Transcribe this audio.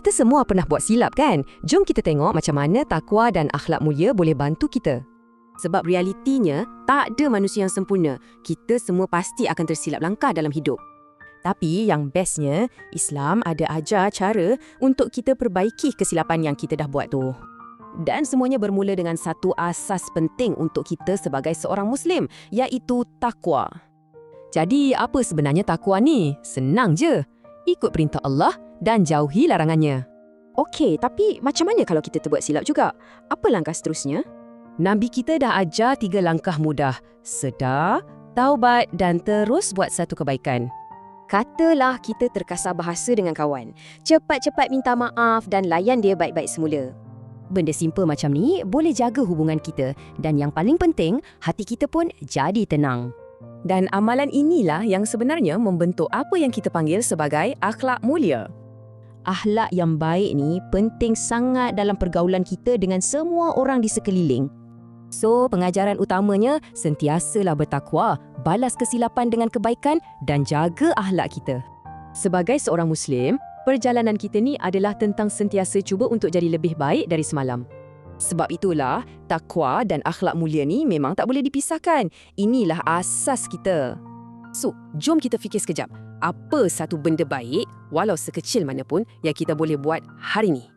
Kita semua pernah buat silap kan? Jom kita tengok macam mana takwa dan akhlak mulia boleh bantu kita. Sebab realitinya, tak ada manusia yang sempurna. Kita semua pasti akan tersilap langkah dalam hidup. Tapi yang bestnya, Islam ada ajar cara untuk kita perbaiki kesilapan yang kita dah buat tu. Dan semuanya bermula dengan satu asas penting untuk kita sebagai seorang Muslim, iaitu takwa. Jadi apa sebenarnya takwa ni? Senang je. Ikut perintah Allah dan jauhi larangannya. Okey, tapi macam mana kalau kita terbuat silap juga? Apa langkah seterusnya? Nabi kita dah ajar 3 langkah mudah. Sedar, taubat dan terus buat satu kebaikan. Katalah kita terkasar bahasa dengan kawan. Cepat-cepat minta maaf dan layan dia baik-baik semula. Benda simple macam ni boleh jaga hubungan kita. Dan yang paling penting, hati kita pun jadi tenang. Dan amalan inilah yang sebenarnya membentuk apa yang kita panggil sebagai akhlak mulia. Akhlak yang baik ni penting sangat dalam pergaulan kita dengan semua orang di sekeliling. So, pengajaran utamanya sentiasalah bertakwa, balas kesilapan dengan kebaikan dan jaga akhlak kita. Sebagai seorang Muslim, perjalanan kita ni adalah tentang sentiasa cuba untuk jadi lebih baik dari semalam. Sebab itulah, takwa dan akhlak mulia ni memang tak boleh dipisahkan. Inilah asas kita. So, jom kita fikir sekejap. Apa satu benda baik, walau sekecil mana pun, yang kita boleh buat hari ni?